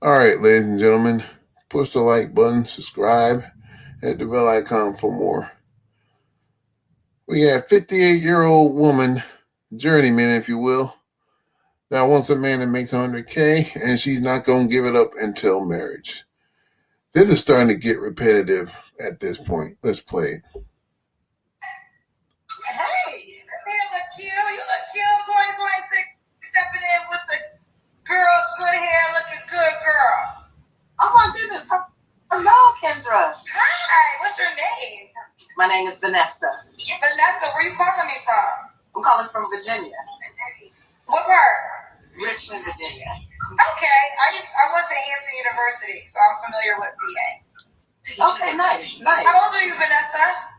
All right, ladies and gentlemen, push the like button, subscribe, hit the bell icon for more. We have 58-year-old woman, journeyman, if you will, that wants a man that makes 100K, and she's not going to give it up until marriage. This is starting to get repetitive at this point. Let's play it. Hey, you look cute. You look cute. 2026 stepping in with the girl, good hair, looking good girl. Oh my goodness. Hello, Kendra. Hi, what's your name? My name is Vanessa. Vanessa, where you calling me from? I'm calling from Virginia. What part? Richmond, Virginia. Okay, I went to Hampton University, so I'm familiar with VA. Okay, nice. How old are you, Vanessa?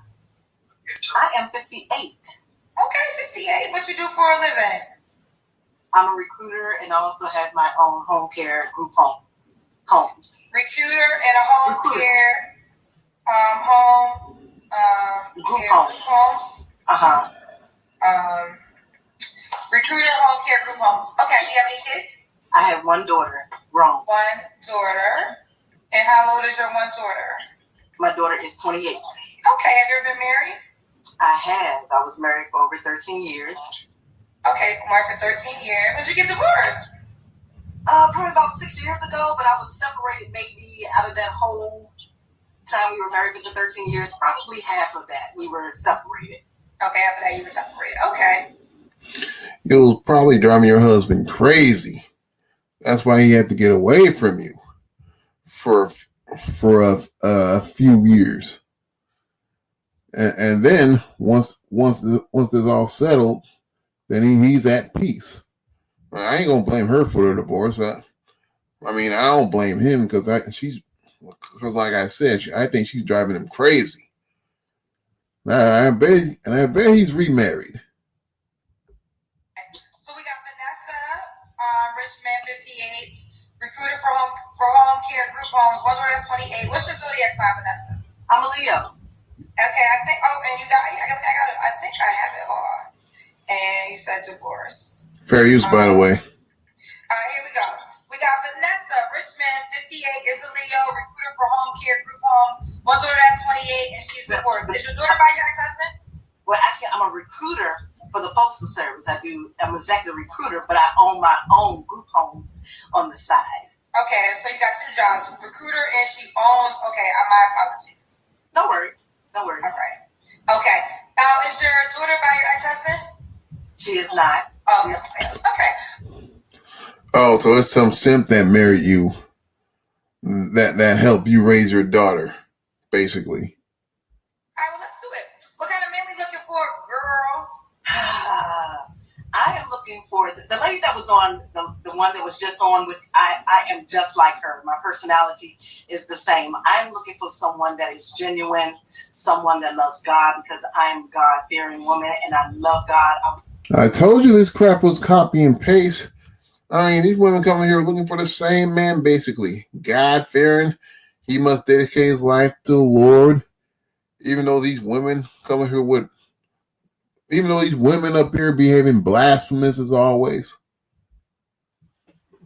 I am 58. Okay, 58. What you do for a living? I'm a recruiter and I also have my own home care group homes. Recruiter and a home care group homes. Recruiter home care group homes. Okay, do you have any kids? I have one daughter, grown. One daughter. And how old is your one daughter? My daughter is 28. Okay, have you ever been married? I have. I was married for over 13 years. Okay, married for 13 years. When did you get divorced? Probably about 6 years ago, but I was separated maybe out of that whole time we were married for the 13 years. Probably half of that we were separated. Okay, after that you were separated. Okay. You'll probably drive your husband crazy. That's why he had to get away from you for a few years. And then once this all settled, then he's at peace. I ain't gonna blame her for the divorce. I don't blame him because like I said, I think she's driving him crazy. I bet he's remarried. So we got Vanessa, Richmond, 58, recruiter for home care group homes. One daughter that's 28. What's your zodiac sign, Vanessa? I'm a Leo. Okay, I think. Oh, and you got. I think I have it all. And you said divorce. Fair use, by the way. Here we go. We got Vanessa, Richmond, 58, is a Leo, recruiter for home care group homes. One daughter that's 28, and she's divorced. Is your daughter by your ex-husband? Well, actually, I'm a recruiter for the Postal Service. I'm an executive recruiter, but I own my own group homes on the side. Okay, so you got two jobs, recruiter and she owns. Okay, my apologies. No worries. All right. Okay. Is your daughter by your ex-husband? She is not. Oh, yes. Okay. Oh, so it's some simp that married you that helped you raise your daughter, basically. All right, well, let's do it. What kind of man we looking for, girl? I am looking for the lady that was on the one that was just on with. I am just like her. My personality is the same. I'm looking for someone that is genuine, someone that loves God, because I'm a God-fearing woman and I love God. I told you this crap was copy and paste. These women coming here looking for the same man, basically. God-fearing. He must dedicate his life to the Lord. Even though these women up here behaving blasphemous as always.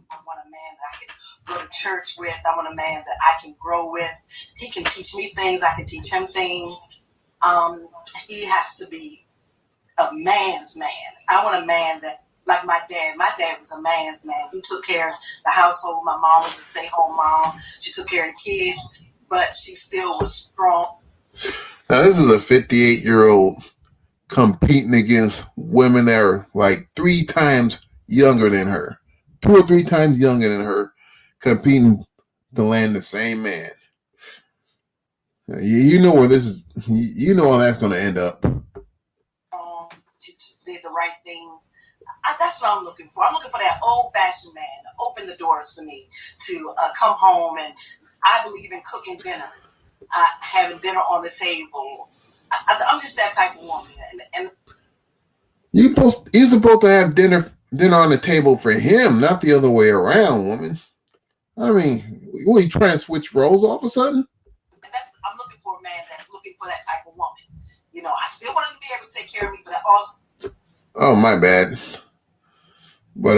I want a man that I can go to church with. I want a man that I can grow with. He can teach me things. I can teach him things. He has to be a man's man. I want a man that, like my dad. My dad was a man's man. He took care of the household. My mom was a stay-home mom. She took care of the kids, but she still was strong. Now, this is a 58-year-old competing against women that are like 3 times younger than her. 2 or 3 times younger than her, competing to land the same man. You know where this is. You know how that's going to end up. To say the right things. That's what I'm looking for. I'm looking for that old-fashioned man to open the doors for me to come home, and I believe in cooking dinner, having dinner on the table. I'm just that type of woman. And you're supposed to have dinner on the table for him, not the other way around, woman. Will you try and switch roles all of a sudden? I'm looking for a man that's looking for that type of woman. I still want him to be able to take care of me, but I also. Oh, my bad. But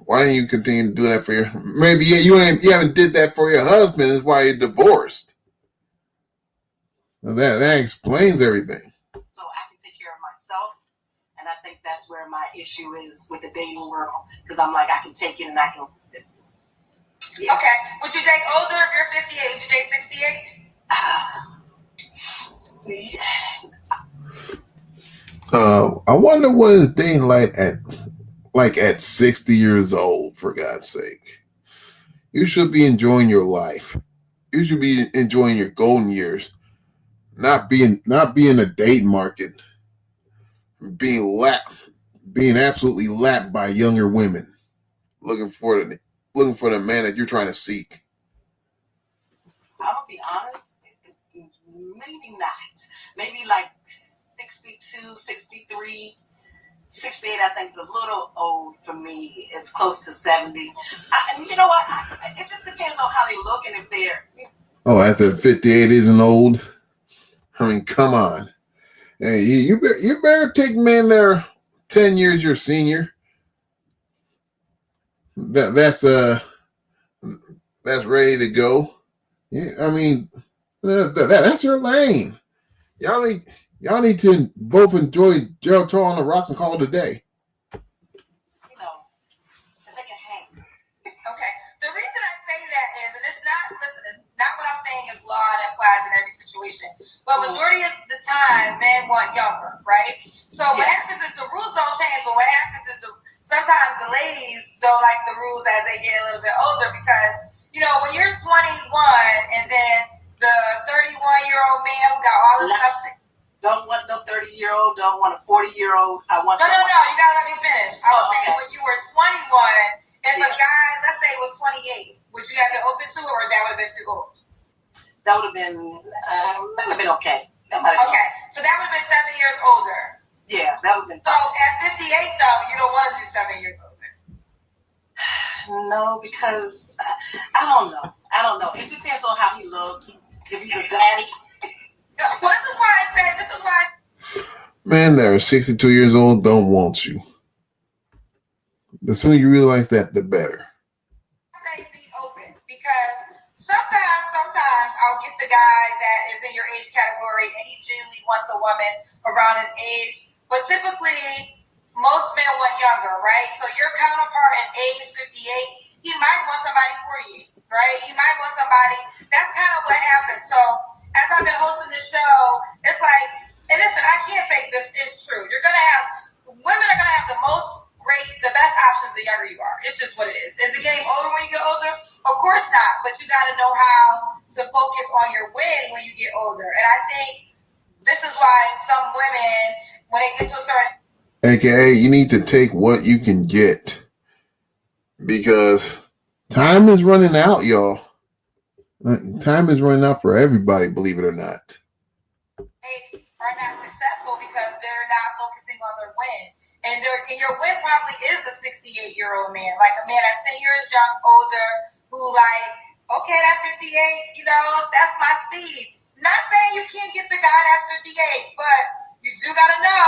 Why didn't you continue to do that for your? Maybe you haven't did that for your husband. That's why you're divorced. That explains everything. So I can take care of myself, and I think that's where my issue is with the dating world, because I'm like, I can take it and I can. Yeah. Okay. Would you date older if you're 58? Would you date 68? I wonder what is dating like at 60 years old. For God's sake, you should be enjoying your life. You should be enjoying your golden years, not being a date market, being absolutely lapped by younger women, looking for the man that you're trying to seek. I'm gonna be honest, maybe not. Maybe like 62, 63, 68, I think is a little old for me. It's close to 70. You know what? It just depends on how they look and if they're. Oh, after 58 isn't old? I mean, come on. Hey, you better take men that are 10 years your senior. That's ready to go. Yeah, I mean, that's your lane. Y'all need to both enjoy Gerald Tour on the Rocks and call it a day. You know, if they can hang. Okay. The reason I say that is, and it's not what I'm saying is law that applies in every situation, but majority of the time, men want younger, right? So what happens is the rules don't change, but what happens is sometimes the ladies don't like the rules as they get a little bit older because, you know, when you're 21 and then the 31-year-old man who got all this stuff to don't want no 30-year-old, don't want a 40-year-old. I want No, you gotta let me finish. I was saying when you were 21, if a guy, let's say, was 28, would you have been open to it, or that would have been too old? That would have been okay. Okay, so that would have been 7 years older. Yeah, that would have been. So at 58, though, you don't want to do 7 years older. No, because I don't know. It depends on how he looks. If he's a zaddy. Well, this is why. Men that are 62 years old don't want you. The sooner you realize that, the better. Say be open, because sometimes I'll get the guy that is in your age category and he genuinely wants a woman around his age, but typically most men want younger, right? So your counterpart in age 58, he might want somebody 48, right? He might want somebody. That's kind of what happens. So as I've been hosting this show, it's like, and listen, I can't say this is true. Women are gonna have the best options the younger you are. It's just what it is. Is the game over when you get older? Of course not. But you got to know how to focus on your win when you get older. And I think this is why some women, when they get to a certain AKA, you need to take what you can get, because time is running out, y'all. Time is running out for everybody, believe it or not. Are not successful because they're not focusing on their win. And your win probably is a 68-year-old man, like a man that's 10 years older, who like, okay, that 58, you know, that's my speed. Not saying you can't get the guy that's 58, but you do gotta know,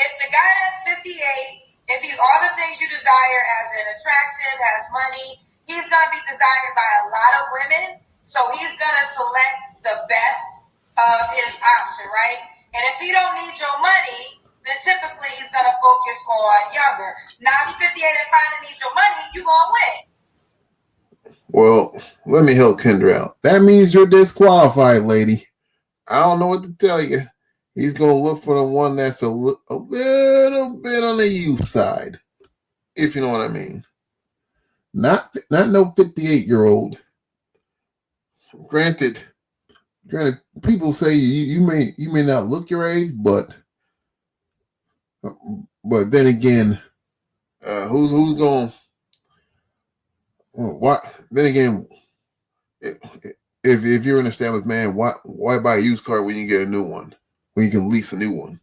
if the guy that's 58, if he's all the things you desire, as in attractive, has money, he's gonna be desired by a lot of women. So he's gonna select the best of his option, right? And if he don't need your money, then typically he's gonna focus on younger. Now, if you're 58 and finally needs your money, you gonna win. Well, let me help Kendra out. That means you're disqualified, lady. I don't know what to tell you. He's gonna look for the one that's a little bit on the youth side, if you know what I mean. Not no 58-year-old. Granted, people say you may not look your age, but then again, who's going? What? Then again, if you're an established man, why buy a used car when you get a new one? When you can lease a new one?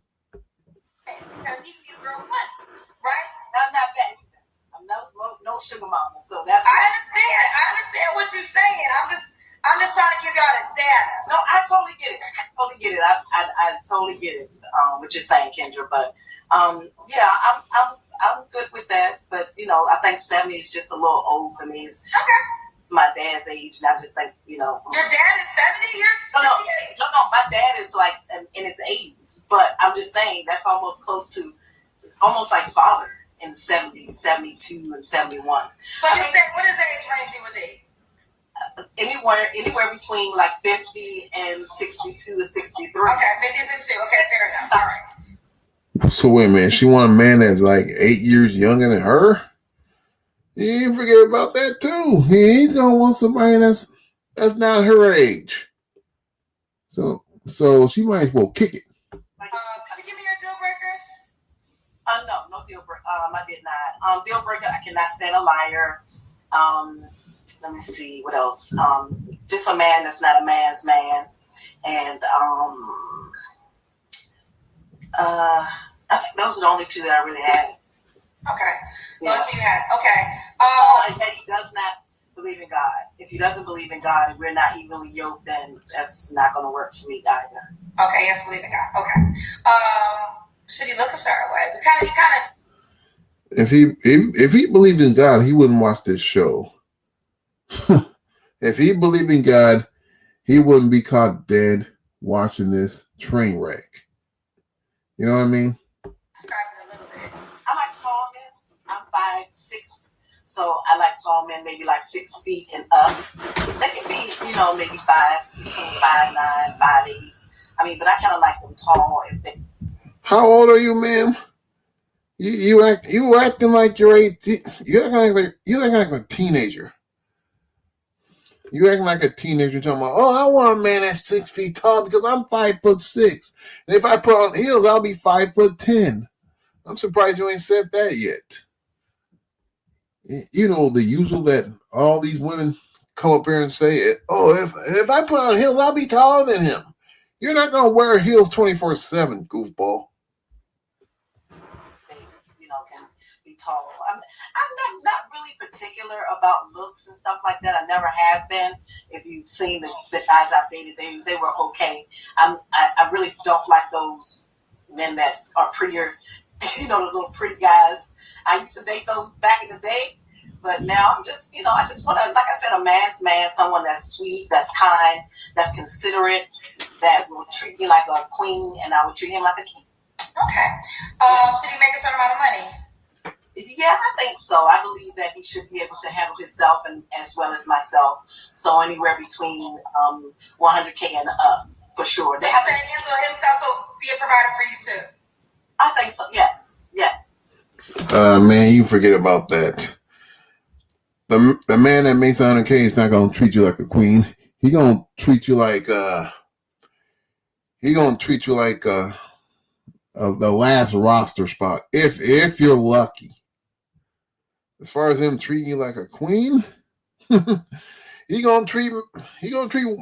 Because he can get a girl money, right? I'm not that. I'm no sugar mama. So that's. I understand what you're saying. I'm just trying to give y'all the data. No, I totally get it. I totally get it. What you're saying, Kendra. But yeah, I'm good with that, but I think 70 is just a little old for me. It's my dad's age, and I just think, Your dad is 70 years old? No, my dad is like in his 80s, but I'm just saying that's almost close to, almost like father in the 70s, 72 and 71. So you said, what is the age range you would date? Anywhere between like 50 and 62 to 63. Okay, 50 to 62. Okay, fair enough. All right. So wait a minute, she want a man that's like 8 years younger than her? You didn't forget about that too. He's gonna want somebody that's not her age. So she might as well kick it. Can you give me your deal breakers? No deal breaker. I did not. Deal breaker, I cannot stand a liar. Let me see what else. Just a man that's not a man's man, and I think those are the only two that I really had. Okay. Yeah. Those you had. Okay. And that he does not believe in God. If he doesn't believe in God and we're not evenly yoked, then that's not going to work for me either. Okay. He has to believe in God. Okay. Should he look a certain way? If he believed in God, he wouldn't watch this show. If he believed in God, he wouldn't be caught dead watching this train wreck. You know what I mean? Describes it a little bit. I like tall men. I'm 5'6", so I like tall men, maybe like 6 feet and up. They can be, maybe between 5'9", 5'8". I mean, but I kind of like them tall. How old are you, ma'am? You acting like you're 18. You acting like a teenager. You acting like a teenager talking about, I want a man that's 6 feet tall because I'm 5'6". And if I put on heels, I'll be 5'10". I'm surprised you ain't said that yet. You know the usual that all these women come up here and say, if I put on heels, I'll be taller than him. You're not gonna wear heels 24/7, goofball. Can be tall. I'm not really particular about looks and stuff like that. I never have been. If you've seen the guys I've dated, they were okay. I really don't like those men that are prettier, the little pretty guys. I used to date those back in the day, but now I'm just, I just want to, like I said, a man's man, someone that's sweet, that's kind, that's considerate, that will treat me like a queen, and I would treat him like a king. Okay. Should he make a certain amount of money? Yeah, I think so. I believe that he should be able to handle himself and as well as myself. So anywhere between $100K and up, for sure. They have to handle himself, so be a provider for you too. I think so. Yes. Yeah. Man, you forget about that. The man that makes $100K is not gonna treat you like a queen. He gonna treat you like the last roster spot, if you're lucky. As far as him treating you like a queen, he gonna treat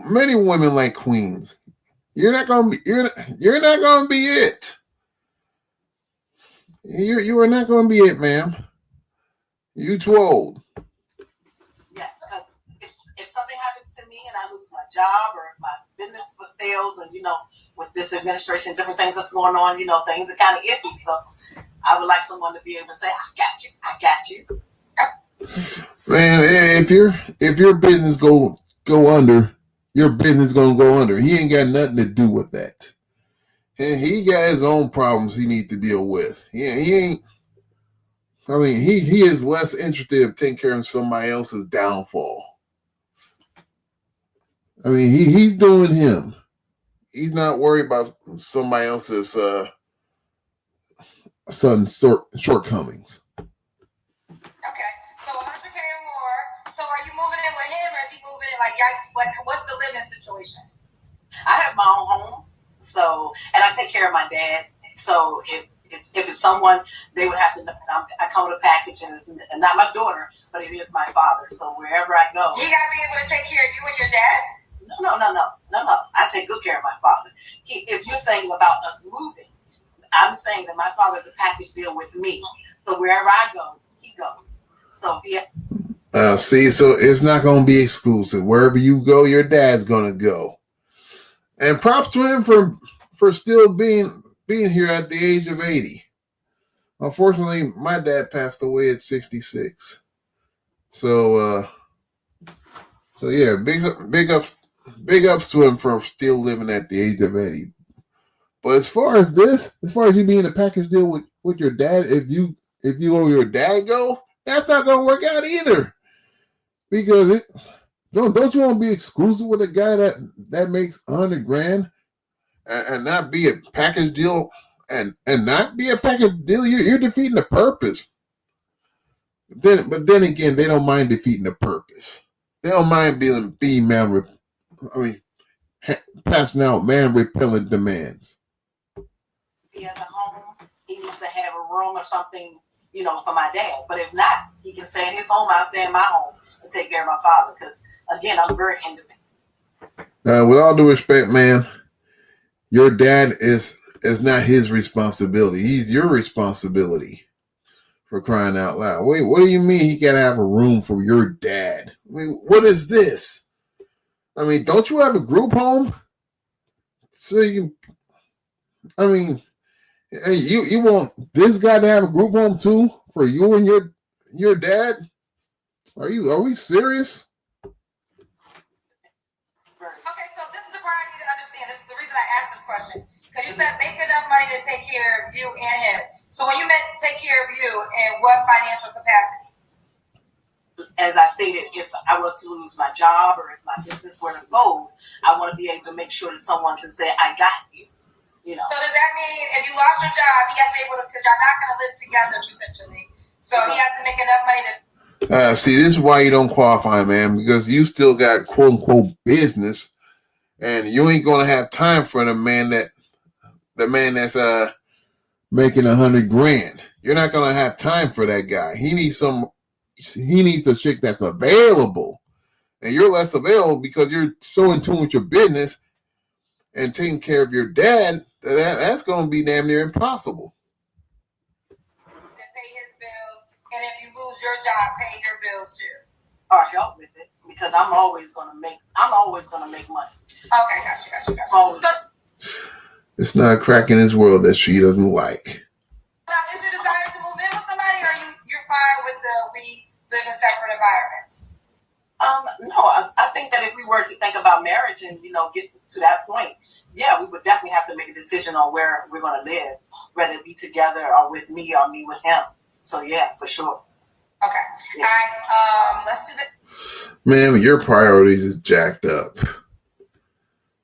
many women like queens. You're not gonna be it. You are not gonna be it, ma'am. You too old. Yes, because if something happens to me and I lose my job or if my business fails, and with this administration, different things that's going on, things are kind of iffy. So I would like someone to be able to say, I got you. Man, if your business go under, your business gonna go under. He ain't got nothing to do with that. And he got his own problems he need to deal with. He ain't. I mean, he is less interested in taking care of somebody else's downfall. I mean, he's doing him. He's not worried about somebody else's shortcomings. Okay, so 100K or more. So are you moving in with him, or is he moving in like what's the living situation? I have my own home, and I take care of my dad. So if it's someone, they would have to know. I come with a package, and it's not my daughter, but it is my father. So wherever I go, he got to be able to take care of you and your dad. No. I take good care of my father. If you're saying about us moving, I'm saying that my father's a package deal with me. So wherever I go, he goes. So so it's not going to be exclusive. Wherever you go, your dad's going to go. And props to him for still being here at the age of 80. Unfortunately, my dad passed away at 66. So yeah, big ups to him for still living at the age of 80. But as far as you being a package deal with your dad, if you or your dad go, that's not gonna work out either. Because don't you want to be exclusive with a guy that makes 100 grand and not be a package deal and not be a package deal? You're defeating the purpose. But then again, they don't mind defeating the purpose. They don't mind being man. I mean, passing out man repellent demands. He has a home. He needs to have a room or something, for my dad. But if not, he can stay in his home. I'll stay in my home and take care of my father. Because again, I'm very independent. With all due respect, man, your dad is not his responsibility. He's your responsibility. For crying out loud. Wait, what do you mean he gotta have a room for your dad? I mean, what is this? I mean, don't you have a group home? So you want this guy to have a group home too for you and your dad? Are we serious? Okay, so this is the part I need to understand. This is the reason I asked this question. Because you said make enough money to take care of you and him. So when you meant take care of you, in what financial capacity? As I stated, if I was to lose my job or if my business were to fold, I want to be able to make sure that someone can say, I got you. So does that mean if you lost your job, he has to be able to, because y'all not going to live together potentially. So he has to make enough money to. See, this is why you don't qualify, man, because you still got quote unquote business, and you ain't gonna have time for the man that's making 100 grand. You're not gonna have time for that guy. He needs a chick that's available, and you're less available because you're so in tune with your business and taking care of your dad. That's gonna be damn near impossible. Pay his bills, and if you lose your job, pay your bills too, or help with it, because I'm always gonna make money. Okay, gotcha. It's not a crack in his world that she doesn't like. Now, is your desire to move in with somebody, or you're fine with we live in separate environments? No, I think that if we were to think about marriage and get to that point, yeah, we would definitely have to make a decision on where we're going to live, whether it be together or with me or me with him. So yeah, for sure. Okay. Yeah. All right. Let's do this. Man, your priorities is jacked up.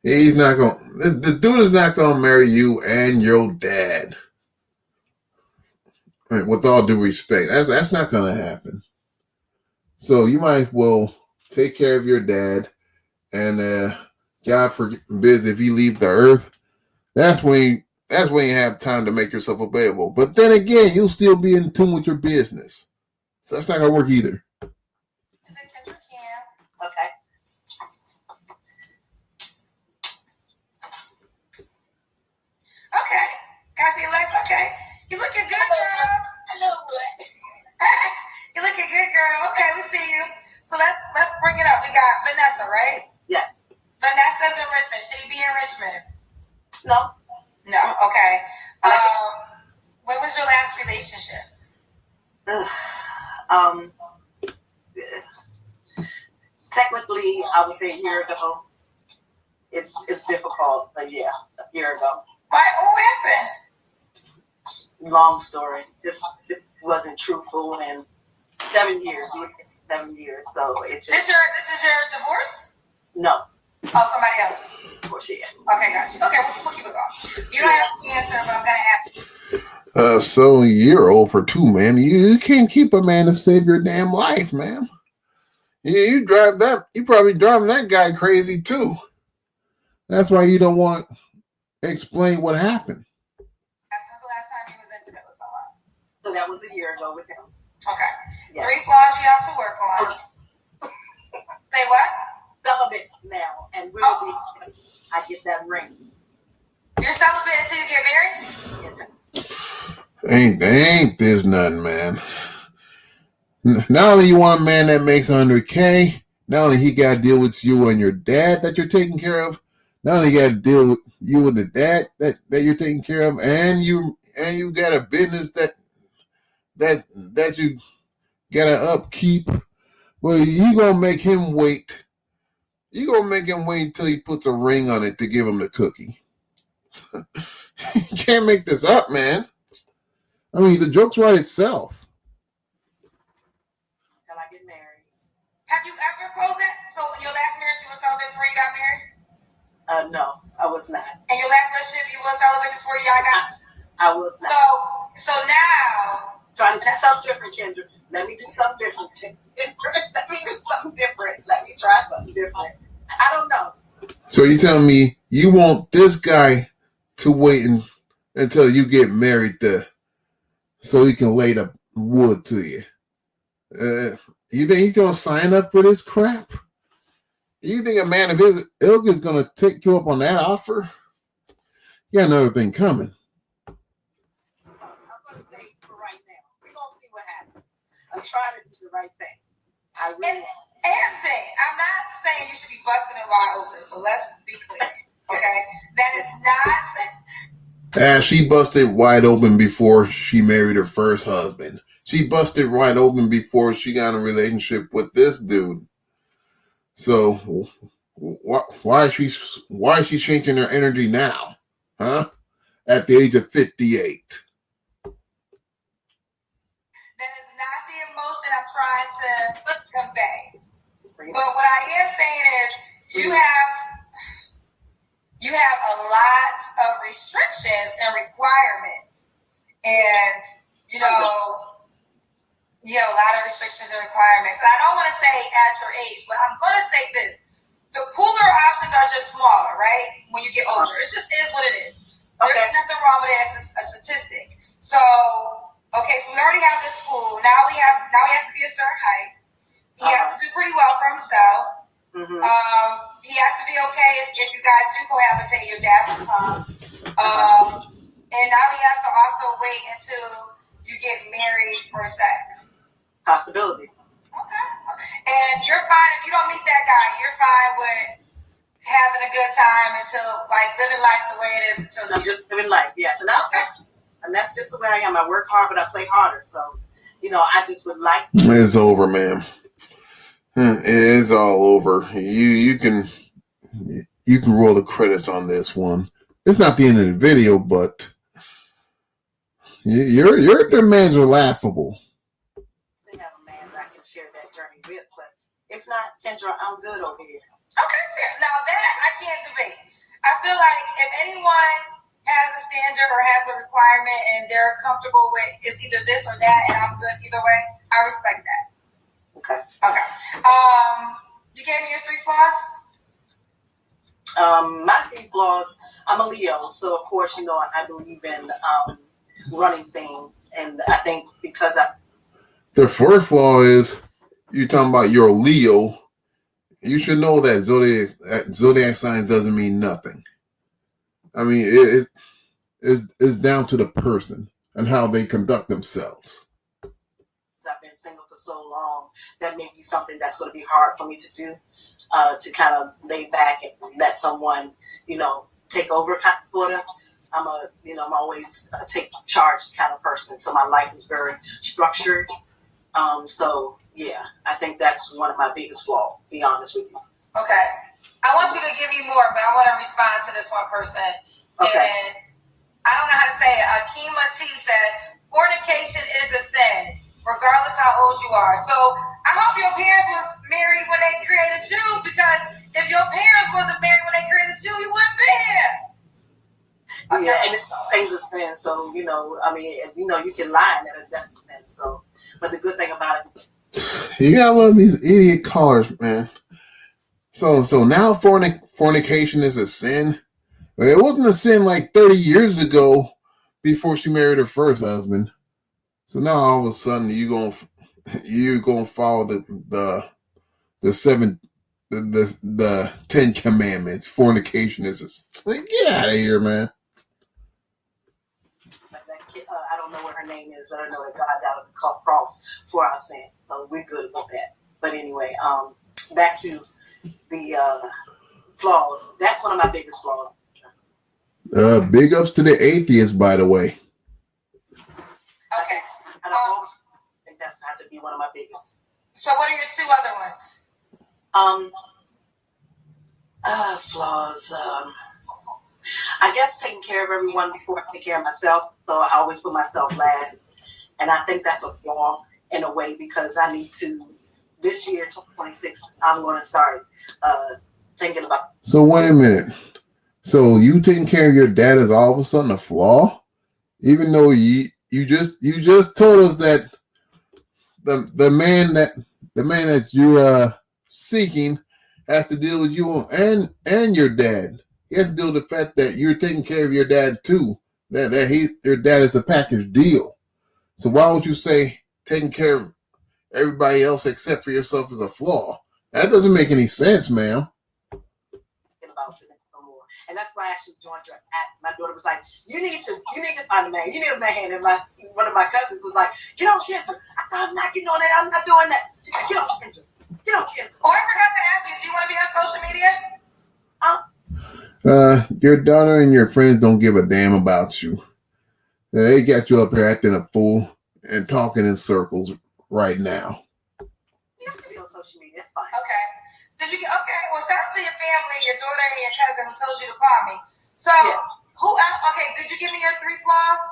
He's not gonna. The dude is not gonna marry you and your dad. Right, with all due respect, that's not gonna happen. So you might as well take care of your dad, and God forbid if you leave the earth, that's when you have time to make yourself available. But then again, you'll still be in tune with your business, so that's not gonna work either. Okay. Okay. Guys, be like, okay, you looking good, girl. I know what. You looking good, girl. Okay, we see you. So let's bring it up. We got Vanessa, right? Yes. Vanessa's in Richmond. Should he be in Richmond? No. No. Okay. When was your last relationship? Technically, I would say a year ago. It's difficult, but yeah, a year ago. Why? What happened? Long story. It wasn't truthful, and 7 years. 7 years. So it just. This is your divorce? No. Oh, somebody else. Of course, yeah. Okay, gotcha. Okay, we'll keep it going. You don't have the answer, but I'm gonna ask. So you're over too, man. You can't keep a man to save your damn life, man. You probably driving that guy crazy too. That's why you don't want to explain what happened. That's the last time you was intimate with someone. So that was a year ago with him. Okay. Yes. 3 flaws you have to work on. Say what? Celibate now, and we'll be. I get that ring. You're celibate until you get married? Ain't this nothing, man. Not only you want a man that makes 100K, not only he got to deal with you and your dad that you're taking care of, not only got to deal with you and the dad that you're taking care of, and you got a business that that you gotta upkeep. Well, you gonna make him wait. You gonna make him wait until he puts a ring on it to give him the cookie. You can't make this up, man. I mean, the joke's right itself. Till I get married. Have you ever closed that? So your last marriage, you were celibate before you got married? No, I was not. And your last relationship, you were celibate before y'all got? I was not. So now, trying to do something different, Kendra. Let me do something different. Let me do something different. Let me try something different. I don't know. So you telling me you want this guy to wait until you get married so he can lay the wood to you? You think he's gonna sign up for this crap? You think a man of his ilk is gonna take you up on that offer? You got another thing coming. I'm gonna say for right now. We're gonna see what happens. I'm trying to do the right thing. I really am. And thing, I'm not saying you should be busting it wide open, so let's be clear. Okay? That is not. She busted wide open before she married her first husband. She busted wide open before she got in a relationship with this dude. So why is she changing her energy now? Huh? At the age of 58. That is not the emotion I'm trying to convey. But what I am saying is you have a lot of restrictions and requirements. And, you have a lot of restrictions and requirements. And I don't want to say at your age, but I'm going to say this. The cooler options are just smaller, right? When you get older. It just is what it is. Okay. There's nothing wrong with it as a statistic. So, okay, so we already have this pool. Now he has to be a certain height. He has to do pretty well for himself. Mm-hmm. He has to be okay if you guys do cohabitate, your dad will come. And now he has to also wait until you get married for sex. Possibility. Okay. And you're fine if you don't meet that guy. You're fine with having a good time until, living life the way it is. I'm just living life, yes. And that's just the way I am. I work hard, but I play harder. So, I just would like. It's over, ma'am. It's all over. You can roll the credits on this one. It's not the end of the video, but your demands are laughable. To have a man that I can share that journey with, but if not, Kendra, I'm good over here. Okay, fair. Now that I can't debate. I feel like if anyone has a standard or has a requirement and they're comfortable with it's either this or that, and I'm good either way, I respect that. Okay. You gave me your 3 flaws? My 3 flaws, I'm a Leo, so of course, I believe in running things, and I think because the first flaw is you're talking about your Leo. You should know that zodiac signs doesn't mean nothing. I mean, it's down to the person and how they conduct themselves. I've been single for so long that may be something that's going to be hard for me to do, to kind of lay back and let someone, take over kind of. I'm always take charge kind of person. So my life is very structured. So yeah, I think that's one of my biggest flaws, to be honest with you. Okay. I want you to give me more, but I want to respond to this one person. Okay. And I don't know how to say it. Akima T said, fornication is a sin, regardless how old you are. So I hope your parents was married when they created you, because if your parents wasn't married when they created you, you wouldn't be here. Okay. Yeah, and things are thin, so you can lie and that's the thing. So, but the good thing about it, you gotta love these idiot callers, man. So now fornication is a sin. It wasn't a sin like 30 years ago before she married her first husband. So now all of a sudden you gonna follow the 10 commandments. Fornication is get out of here, man. I don't know what her name is. I don't know that God died on the cross for our sin. So we're good about that. But anyway, back to the flaws. That's one of my biggest flaws. Big ups to the atheists, by the way. Okay. I I think that's had to be one of my biggest. So what are your two other ones? Flaws. I guess taking care of everyone before I take care of myself. So I always put myself last. And I think that's a flaw in a way because I need to, this year, 2026, I'm going to start thinking about. So wait a minute. So you taking care of your dad is all of a sudden a flaw? Even though you just told us that the man that you're seeking has to deal with you and your dad. He has to deal with the fact that you're taking care of your dad too. That your dad is a package deal. So why would you say taking care of everybody else except for yourself is a flaw? That doesn't make any sense, ma'am. And that's why I actually joined her. My daughter was like, you need to find a man. You need a man. And one of my cousins was like, get on Kendra. I thought, I'm not getting on that. I'm not doing that. She's like, get on Kendra. Get on Kendra. Oh, I forgot to ask you, do you want to be on social media? Your daughter and your friends don't give a damn about you. They got you up here acting a fool and talking in circles right now. You have to be on social media. It's fine. Okay. Well, shout out to your family, your daughter, and your cousin who told you to call me. So, did you give me your 3 flaws?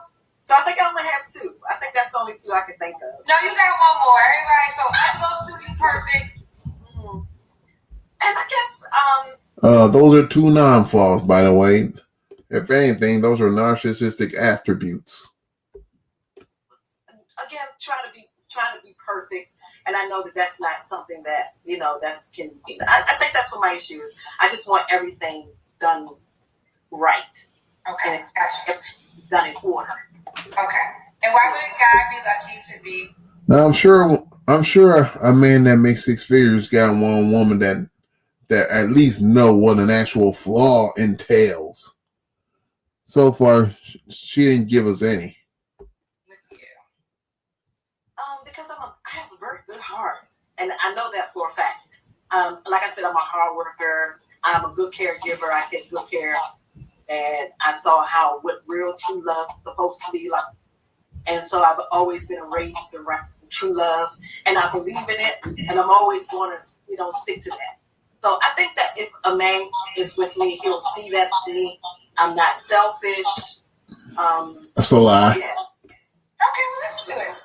So I think I only have 2. I think that's the only 2 I can think of. No, you got one more. Everybody, so absolute perfect. And I guess, those are 2 non-flaws, by the way. If anything, those are narcissistic attributes. Again, trying to be perfect, and I know that that's not something that I think that's what my issue is. I just want everything done right. Okay, and gotcha. Done in order. Okay, and why would a guy be lucky to be? Now I'm sure a man that makes 6 figures got one woman that at least know what an actual flaw entails. So far, she didn't give us any. Because I have a very good heart, and I know that for a fact. Like I said, I'm a hard worker. I'm a good caregiver. I take good care, and I saw what real true love is supposed to be like. And so I've always been raised around true love, and I believe in it, and I'm always going to stick to that. So I think that if a man is with me, he'll see that in me. I'm not selfish. That's a lie. Yeah. Okay, well, let's do it.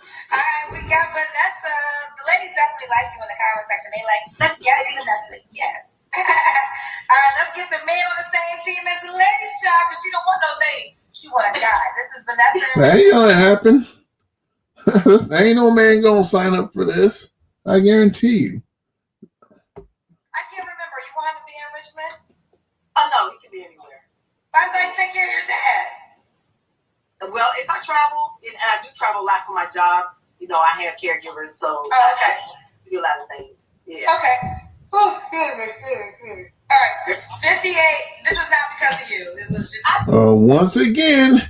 We got Vanessa. The ladies definitely like you in the comment section. They like, yes, Vanessa, yes. All right, let's get the men on the same team as the ladies, child, because she don't want no lady. She want a guy. This is Vanessa. That ain't gonna happen. Ain't no man gonna sign up for this. I guarantee you. I can't remember. You want him to be in Richmond? Oh, no, he can be anywhere. But I thought you take care of your dad. Well, if I travel, and I do travel a lot for my job, I have caregivers, so I do a lot of things. Yeah. Okay. All right. 58. This is not because of you. It was just. Once again,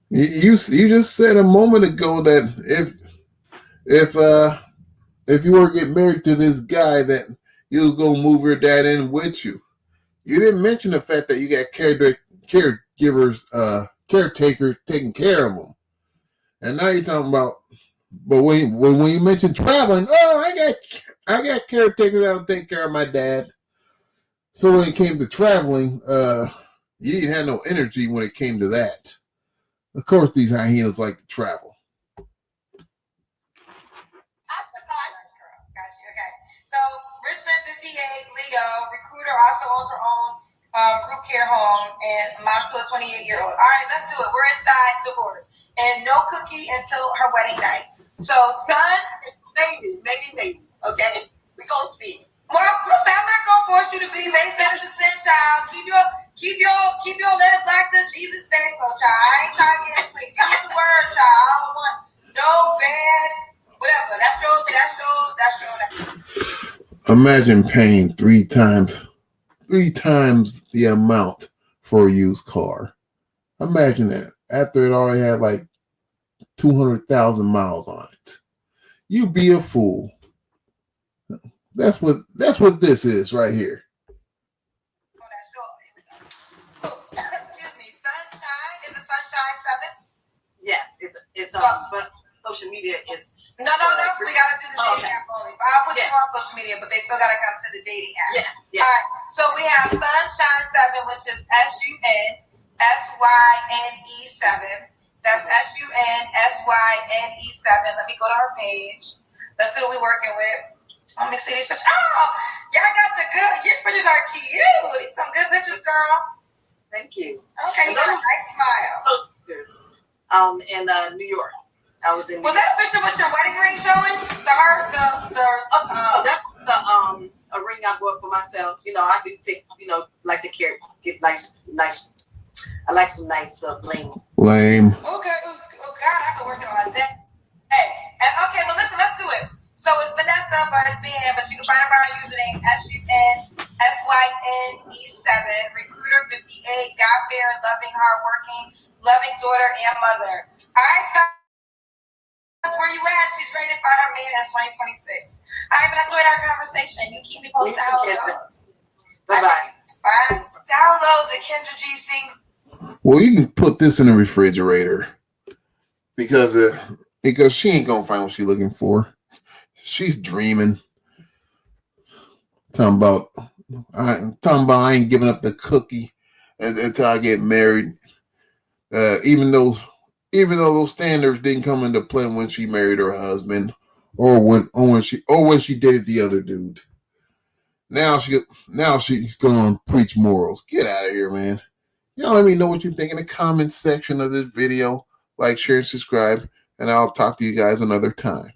you just said a moment ago that if you were to get married to this guy, that you was gonna move your dad in with you. You didn't mention the fact that you got caregivers, caretakers taking care of them. And now you're talking about, but when you mention traveling, I got caretakers that'll take care of my dad. So when it came to traveling, you didn't have no energy when it came to that. Of course, these hyenas like to travel. So Richmond 58, Leo, recruiter, also owns her own group care home, and mom's to a 28-year-old. All right, let's do it. We're inside divorce, and no cookie until her wedding night. So son, maybe. Okay, we gonna see. Well, listen, I'm not gonna force you to be. They said it's a sin, child. Keep your legs locked to Jesus say so, child. I ain't trying to get into it. Give me the word, child. I don't want no bad. Whatever. That's your. Imagine paying three times the amount for a used car. Imagine that after it already had like 200,000 miles on it. You be a fool. That's what this is right here. Excuse me, sunshine. Is it sunshine 7? Yes, it's but social media is. No. We gotta do the dating app only. But I'll put you on social media, but they still gotta come to the dating app. Yeah. All right. So we have Sunshine 7, which is SUNSYNE7. That's SUNSYNE7. Let me go to her page. Let's see what we're working with. Let me see these pictures. Oh, y'all got the good. Your pictures are cute. These some good pictures, girl. Thank you. Okay, you got a nice smile. In New York. I was in. Was that a picture with your wedding ring showing? That's a ring I bought for myself. You know, I do take. You know, like to get nice. I like some nice bling. Lame. Okay. Oh God, I've been working on that. Hey, and okay, but listen, let's do it. So it's Vanessa versus Ben, but you can find her by her username SUNSYNE7, recruiter58, God fearing, loving, hardworking, loving daughter and mother. All right, that's where you at. She's ready to find her man in 2026. All right, but that's our conversation. You keep me posted how it goes. Bye-bye. Bye. Download the Kendra G single. Well, you can put this in the refrigerator because she ain't gonna find what she's looking for. She's dreaming. Talking about I ain't giving up the cookie until I get married. Even though those standards didn't come into play when she married her husband, or when she dated the other dude. Now she's gonna preach morals. Get out of here, man. Y'all let me know what you think in the comment section of this video. Like, share, subscribe, and I'll talk to you guys another time.